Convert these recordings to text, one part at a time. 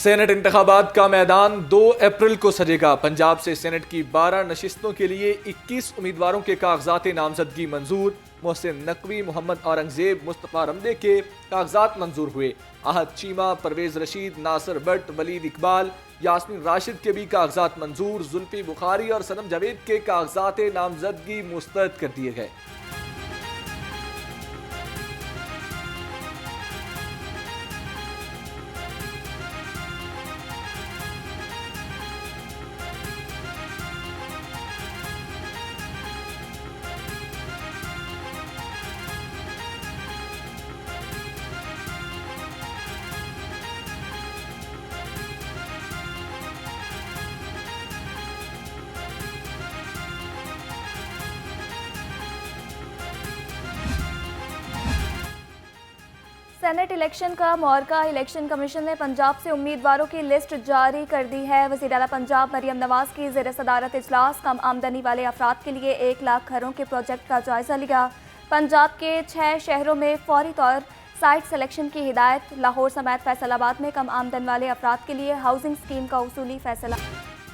Senate इंतखाबात का मैदान 2 अप्रैल को सजेगा। पंजाब से सेनेट की 12 नशिस्तों के लिए 21 उम्मीदवारों के कागजात नामजदगी मंजूर। मोहसिन नकवी, मोहम्मद औरंगजेब, मुस्तफ़ा रमदे के कागजात मंजूर हुए। आहद चीमा, परवेज रशीद, नासिर भट्ट, वलीद इकबाल, यास्मीन राशिद के भी कागजात मंजूर। जुल्फी बुखारी और सनम जावेद के कागजात नामजदगी मुस्तरद कर दिए गए। सेनेट इलेक्शन का मौरका इलेक्शन कमीशन ने पंजाब से उम्मीदवारों की लिस्ट जारी कर दी है। वज़ीर आला पंजाब मरियम नवाज की ज़ेर सदारत इजलास कम आमदनी वाले अफराद के लिए 1 लाख घरों के प्रोजेक्ट का जायजा लिया। पंजाब के 6 शहरों में फौरी तौर साइट सिलेक्शन की हिदायत। लाहौर समेत फैसलाबाद में कम आमदन वाले अफराद के लिए हाउसिंग स्कीम का उसूली फैसला।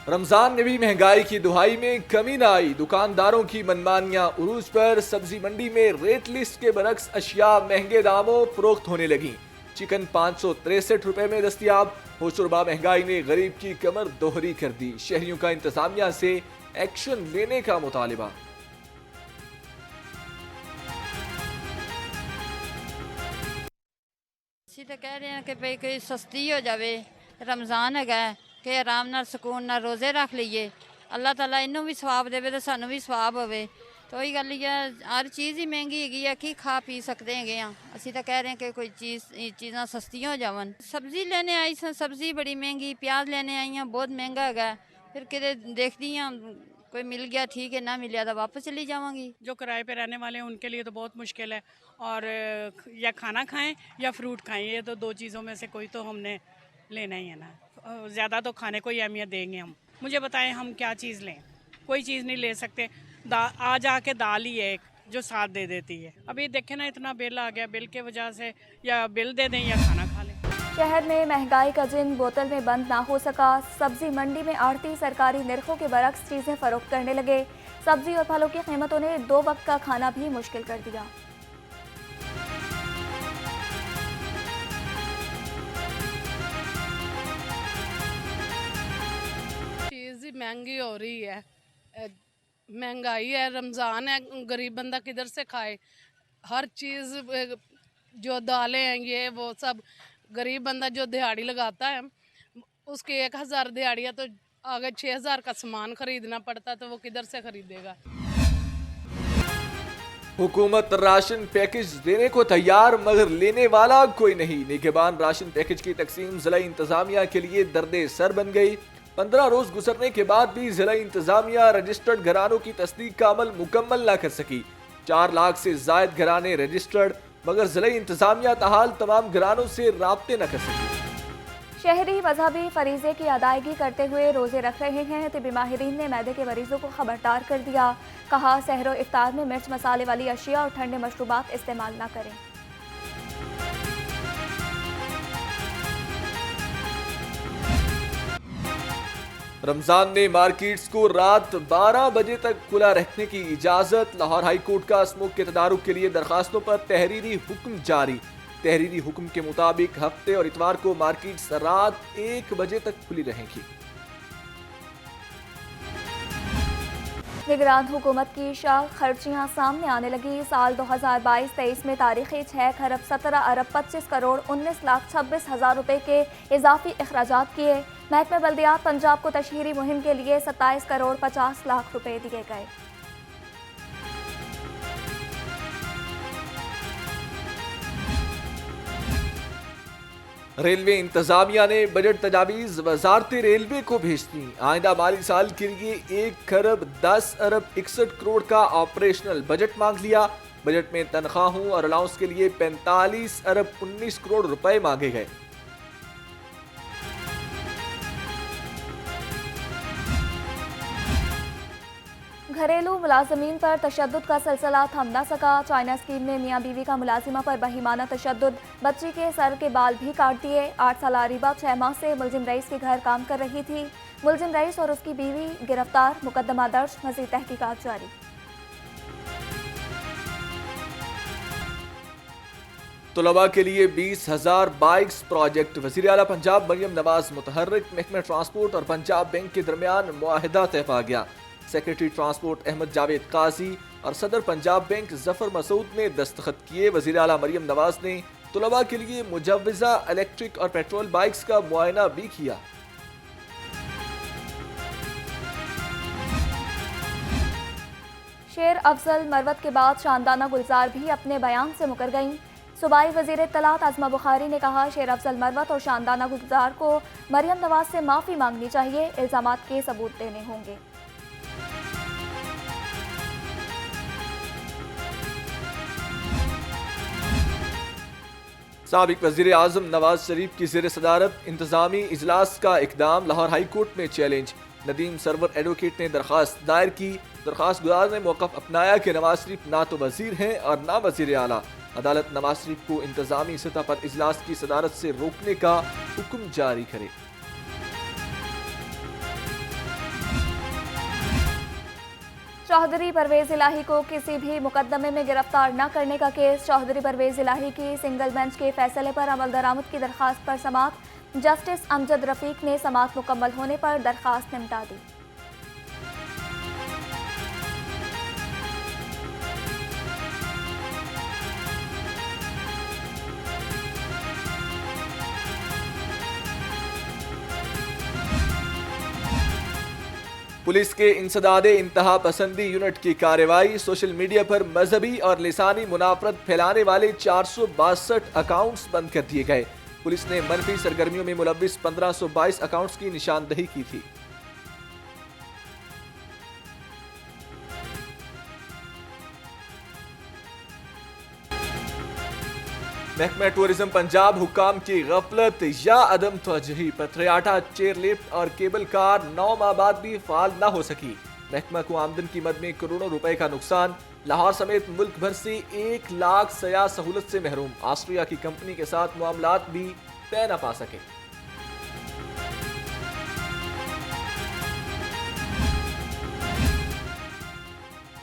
रमजान में भी महंगाई की दुहाई में कमी न आई। दुकानदारों की मनमानियां उरूज पर। सब्जी मंडी में रेट लिस्ट के बरक्स अशिया महंगे दामों फरोख्त होने लगी। चिकन 563 रुपए में दस्तियाब। होशरुबा महंगाई ने गरीब की कमर दोहरी कर दी। शहरियों का इंतजामिया से एक्शन लेने का मुतालिबा। तो कह रहे हैं कि भाई कोई सस्ती हो जाए। रमज़ान है कि आराम नाल सुकून नाल रोज़े रख लीए। अल्लाह ताला इनू भी सवाब देवे तो सानू भी सवाब होवे। तो वही गल है, हर चीज़ ही महंगी है कि खा पी सकते हैं। असी तो कह रहे हैं कि कोई चीज़ां सस्तियां हो जावन। सब्जी लेने आई सा, सब्जी बड़ी महंगी। प्याज लेने आई हैं, बहुत महंगा है। फिर किते देखती हैं कोई मिल गया ठीक है, ना मिला तो वापस चली जाऊँगी। जो किराए पे रहने वाले हैं उनके लिए तो बहुत मुश्किल है। और या खाना खाएं या फ्रूट खाएं, ये तो 2 चीज़ों में से कोई तो हमने लेना ही है ना। ज़्यादा तो खाने को ही अहमियत देंगे हम। मुझे बताएं हम क्या चीज़ लें? कोई चीज़ नहीं ले सकते। आज आके दाल ही है एक जो साथ दे देती है। अभी देखें ना, इतना बिल आ गया, बिल के वजह से या बिल दे दें या खाना खा लें। शहर में महंगाई का जिन बोतल में बंद ना हो सका। सब्जी मंडी में आड़ती सरकारी निर्खों के बरक्स चीज़ें फरोख्त करने लगे। सब्जी और फलों की कीमतों ने 2 वक्त का खाना भी मुश्किल कर दिया। चीज़ महंगी हो रही है, महंगाई है, रमज़ान है, गरीब बंदा किधर से खाए? हर चीज़ जो दालें हैं ये वो सब, गरीब बंदा जो दिहाड़ी लगाता है उसकी 1000 दिहाड़ी है तो अगर 6000 का सामान खरीदना पड़ता तो वो किधर से खरीदेगा? हुकूमत राशन पैकेज देने को तैयार मगर लेने वाला कोई नहीं। निगहबान राशन पैकेज की तकसीम जिला इंतजामिया के लिए दर्दे सर बन गई। 15 रोज गुजरने के बाद भी जिला इंतजामिया रजिस्टर्ड घरानों की तस्दीक का अमल मुकम्मल न कर सकी। 4 लाख से जायद घराने रजिस्टर्ड मगर जिला इंतजामिया तहाल तमाम घरानों से राब्ते न कर सकी। शहरी मजहबी फरीजे की अदायगी करते हुए रोजे रख रहे हैं। तिबी माहिरीन ने मैदे के मरीजों को खबरदार कर दिया। कहा सहरो इफ्तार में मिर्च मसाले वाली अशिया और ठंडे मशरूबात इस्तेमाल न करें। रमजान ने मार्केट्स को रात 12 बजे तक खुला रखने की इजाजत। लाहौर हाई कोर्ट का स्मोक के तदारुक के लिए दरखास्तों पर तहरीरी हुक्म जारी। तहरीरी हुक्म के मुताबिक हफ्ते और इतवार को मार्केट्स रात 1 बजे तक खुली रहेंगी। निगरान हुकूमत की शाख खर्चियाँ सामने आने लगी। साल 2022-23 में तारीखी 6 खरब 17 अरब 25 करोड़ 19 लाख 26 हज़ार रुपये के इजाफी अखराजात किए। महकमे बल्दियात पंजाब को तशहीरी मुहिम के लिए 27 करोड़ 50 लाख रुपये दिए गए। रेलवे इंतजामिया ने बजट तजावीज़ वजारत रेलवे को भेज दी। आइंदा माली साल के लिए 1 खरब 10 अरब 61 करोड़ का ऑपरेशनल बजट मांग लिया। बजट में तनख्वाहों और अलाउंस के लिए 45 अरब 19 करोड़ रुपए मांगे गए। घरेलू मुलाजमीन पर तशद्दुद का सिलसिला थम न सका। चाइना स्कीम में मियाँ बीवी का मुलाजिमा पर बहिमाना तशद्दुद, बच्ची के सर के बाल भी काट दिए। 8 साल अरीबा 6 माह से मुलजिम रईस के घर काम कर रही थी। मुलजिम रईस और उसकी बीवी गिरफ्तार, मुकदमा दर्ज, मज़ीद तहकीकात जारी। तलबा के लिए 20,000 बाइक्स प्रोजेक्ट, वज़ीर आला पंजाब मरियम नवाज मुतहर्रिक, महकमा ट्रांसपोर्ट और पंजाब बैंक के दरमियान मुआहिदा तय पा गया। सेक्रेटरी ट्रांसपोर्ट अहमद जावेद काजी और सदर पंजाब बैंक जफर मसूद ने दस्तखत किए। वज़ीर आला मरियम नवाज ने तलबा के लिए मुजव्वज़ा इलेक्ट्रिक और पेट्रोल बाइक्स का मुआयना भी किया। शेर अफजल मरवत के बाद शानदाना गुलजार भी अपने बयान से मुकर गईं। सूबाई वज़ीर इत्तलात आज़मा बुखारी ने कहा, शेर अफजल मरवत और शानदाना गुलजार को मरियम नवाज से माफ़ी मांगनी चाहिए, इल्ज़ामात के सबूत देने होंगे। साबिक वज़ीर आज़म नवाज शरीफ की ज़ेर सदारत इंतज़ामी इजलास का इक़दाम, लाहौर हाई कोर्ट में चैलेंज। नदीम सरवर एडवोकेट ने दरख्वास्त दायर की। दरख्वास्त गुजार ने मौक़िफ़ अपनाया कि नवाज शरीफ ना तो वज़ीर हैं और ना वज़ीर आला। अदालत नवाज शरीफ को इंतज़ामी सतह पर इजलास की सदारत से रोकने का हुक्म जारी करे। चौधरी परवेज इलाही को किसी भी मुकदमे में गिरफ्तार न करने का केस। चौधरी परवेज इलाही की सिंगल बेंच के फैसले पर अमल दरामद की दरख्वास्त पर समाअत। जस्टिस अमजद रफीक ने समाअत मुकम्मल होने पर दरख्वास्त निपटा दी। पुलिस के इंसदादे इंतहा पसंदी यूनिट की कार्रवाई। सोशल मीडिया पर मजहबी और लिसानी मुनाफरत फैलाने वाले 462 अकाउंट्स बंद कर दिए गए। पुलिस ने मनफी सरगर्मियों में मुलव्विस 1522 अकाउंट्स की निशानदही की थी। महकमा टूरिज्म पंजाब हुकाम की गफलत या अदम तवज्जुही, पथरियाटा, चेयरलिफ्ट और केबल कार 9 माह बाद भी फाल न हो सकी। महकमा को आमदन की मद में करोड़ों रुपए का नुकसान। लाहौर समेत मुल्क भर से 1 लाख सयाह सहूलत से महरूम। ऑस्ट्रिया की कंपनी के साथ मामलात भी तय न पा सके।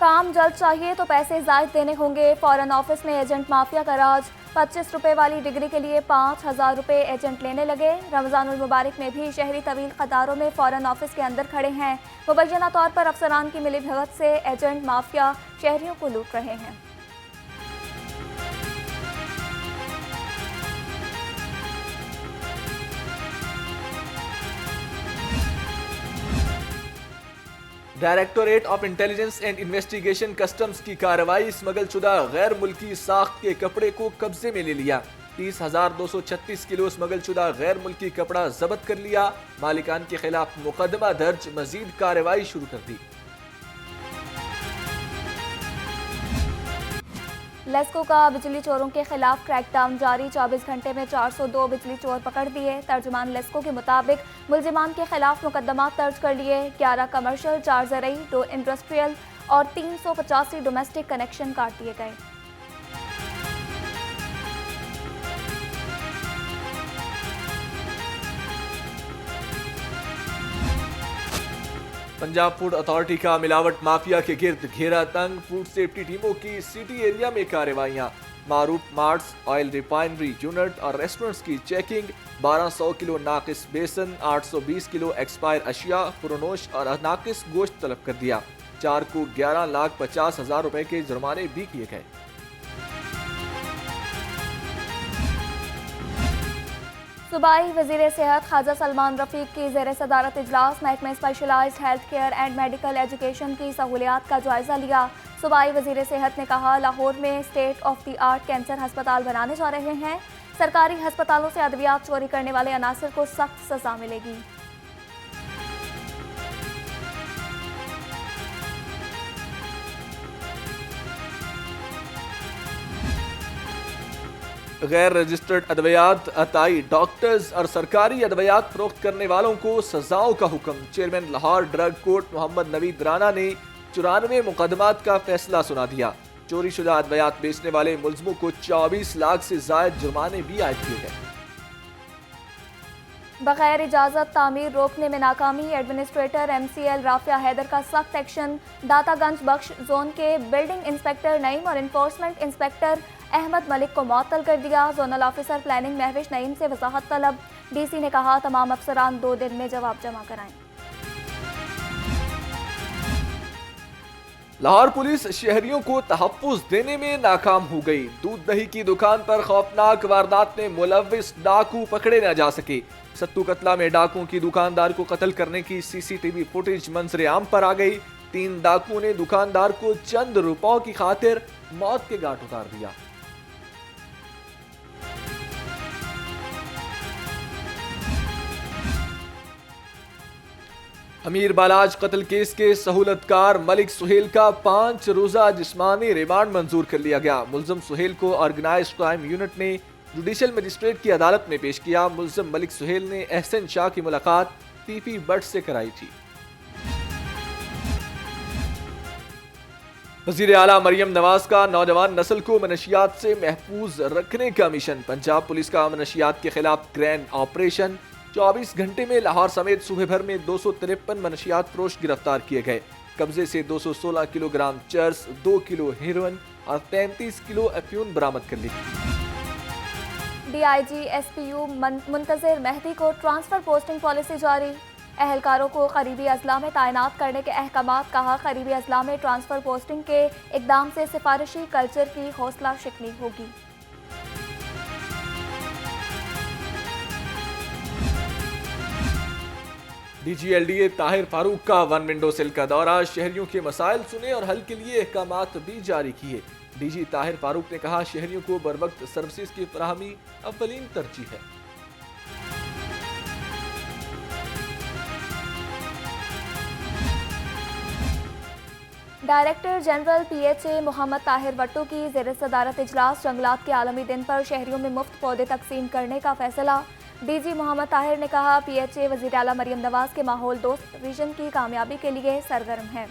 काम जल्द चाहिए तो पैसे जायद देने होंगे। फॉरेन ऑफिस में एजेंट माफिया का राज। 25 रुपए वाली डिग्री के लिए 5,000 रुपए एजेंट लेने लगे। रमजानुल मुबारक में भी शहरी तवील कतारों में फॉरेन ऑफिस के अंदर खड़े हैं। मुबैना तौर पर अफसरान की मिलीभगत से एजेंट माफिया शहरियों को लूट रहे हैं। Directorate of intelligence and investigation customs की कार्रवाई। स्मगलशुदा गैर मुल्की साख्त के कपड़े को कब्जे में ले लिया। 30,236 किलो स्मगलशुदा गैर मुल्की कपड़ा जब्त कर लिया। मालिकान के खिलाफ मुकदमा दर्ज, मजीद कार्रवाई शुरू कर दी। लेस्को का बिजली चोरों के खिलाफ क्रैकडाउन जारी। 24 घंटे में 402 बिजली चोर पकड़ दिए। तर्जुमान लेस्को के मुताबिक मुलजिमान के खिलाफ मुकदमा दर्ज कर लिए। 11 कमर्शियल, 4 ज़रई, 2 इंडस्ट्रियल और 385 डोमेस्टिक कनेक्शन काट दिए गए। पंजाब फूड अथॉरिटी का मिलावट माफिया के गिर्द घेरा तंग। फूड सेफ्टी टीमों की सिटी एरिया में कार्रवाइयां। मारूफ मार्ट्स, ऑयल रिफाइनरी यूनिट और रेस्टोरेंट्स की चेकिंग। 1200 किलो नाकिस बेसन, 820 किलो एक्सपायर अशिया, फुरनोश और नाकिस गोश्त तलब कर दिया। 4 को 11,50,000 रुपए के जुर्माने भी किए गए। सूबाई वज़ीर सेहत ख्वाजा सलमान रफ़ीक की ज़ेर सदारत इजलास महकमे specialised health care and medical education की सहूलियात का जायज़ा लिया। सूबाई वज़ीर सेहत ने कहा, लाहौर में state of the art cancer अस्पताल बनाने जा रहे हैं। सरकारी अस्पतालों से अद्वियात चोरी करने वाले अनासर को सख्त सजा मिलेगी। गैर रजिस्टर्ड अद्वियात, अताई डॉक्टर्स और सरकारी अद्वियात फरोख्त करने वालों को सजाओं का हुक्म। Chairman Lahore drug court Mohammad Naveed Rana ने 94 मुकदमात का फैसला सुना दिया। चोरी शुदा अद्वियात बेचने वाले मुलजमों को 24 लाख से ज्यादा जुर्माने भी आयद किए गए। बगैर इजाजत तामीर रोकने में नाकामी, एडमिनिस्ट्रेटर MCL राफिया हैदर का सख्त एक्शन। दातागंज बख्श जोन के बिल्डिंग इंस्पेक्टर नईम और इन्फोर्समेंट इंस्पेक्टर अहमद मलिक को मुअत्तल कर दिया। Zonal officer planning Mehwish Naeem से वजाहत तलब। DC ने कहा तमाम अफसरान 2 दिन में जवाब जमा कराएं। लाहौर पुलिस शहरियों को तहफ्फुज़ देने में नाकाम हो गई। दूध दही की दुकान पर खौफनाक वारदात में मुलव्विस डाकू पकड़े न जा सके। सत्तू कतला में डाकुओं की दुकानदार को कत्ल करने की CCTV फुटेज मंजरे आम पर आ गई। 3 डाकुओं ने दुकानदार को चंद रुपयों की खातिर मौत के घाट उतार दिया। अमीर बालाज कत्ल केस के सहूलतकार मलिक सुहेल का 5 रोजा जिस्मानी रिमांड मंजूर कर लिया गया। मुलजम सुहेल को ऑर्गेनाइज्ड क्राइम यूनिट ने जुडिशल मजिस्ट्रेट की अदालत में पेश किया। मुलजम मलिक सुहेल ने एहसन शाह की मुलाकात PP भट्ट से कराई थी। वजीर आला मरियम नवाज का नौजवान नस्ल को मनशियात से महफूज रखने का मिशन। पंजाब पुलिस का मनशियात के खिलाफ ग्रैंड ऑपरेशन। 24 घंटे में लाहौर समेत सूबे भर में 253 मनशियात फरोश गिरफ्तार किए गए। कब्जे से 216 किलोग्राम चर्स, 2 किलो हेरोइन और 33 किलो अफ्यून बरामद कर ली। DIG SPU मुंतजिर मेहदी को ट्रांसफर पोस्टिंग पॉलिसी जारी। एहलकारों को करीबी अजला में तैनात करने के अहकामात। कहा करीबी अजला में ट्रांसफर पोस्टिंग के इकदाम से सिफारिशी कल्चर की हौसला शिकनी होगी। DG LDA ताहिर फारूक का 1 विंडो सेल का दौरा। शहरियों के मसाइल सुने और हल के लिए अहकामात भी जारी किए। DG ताहिर फारूक ने कहा शहरियों को बरवक्त सर्विसेज की फराहमी अव्वलीन तरजीह है। Director general PHA Mohammad Tahir Wattoo की ज़ेर सदारत इजलास। जंगलात के आलमी दिन पर शहरियों में मुफ्त पौधे तकसीम करने का फैसला। DG मोहम्मद ताहिर ने कहा PHA वज़ीर आला मरियम नवाज के माहौल दोस्त विजन की कामयाबी के लिए सरगर्म है।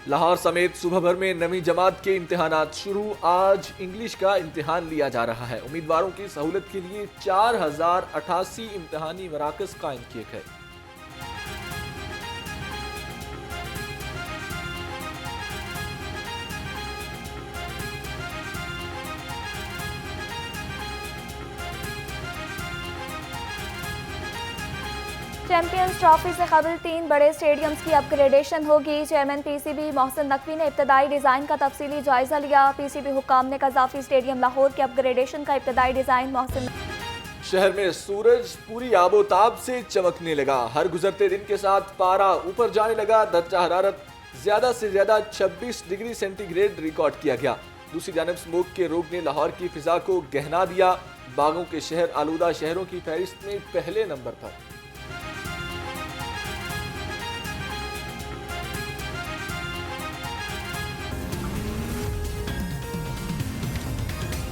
लाहौर समेत सूबा भर में 9वीं जमात के इम्तिहानात शुरू। आज इंग्लिश का इम्तिहान लिया जा रहा है। उम्मीदवारों की सहूलत के लिए 4088 इम्तिहानी मराकज़ कायम किए गए। चैंपियंस ट्रॉफी से कबल 3 बड़े स्टेडियम्स की अपग्रेडेशन होगी। चेयरमैन PCB मोहसिन नकवी ने इब्तदाई डिज़ाइन का तफसीली जायजा लिया। PCB हुक्काम ने कज़ाफी स्टेडियम लाहौर के अपग्रेडेशन का इब्तदाई डिज़ाइन मोहसिन। शहर में सूरज पूरी आबोताब से चमकने लगा। हर गुजरते दिन के साथ पारा ऊपर जाने लगा। दर्जा हरारत ज्यादा से ज्यादा 26 डिग्री सेंटीग्रेड रिकॉर्ड किया गया। दूसरी जानब स्मोक के रोग ने लाहौर की फिजा को गहना दिया। बागों के शहर आलूदा शहरों की फहरिस्त में पहले नंबर पर।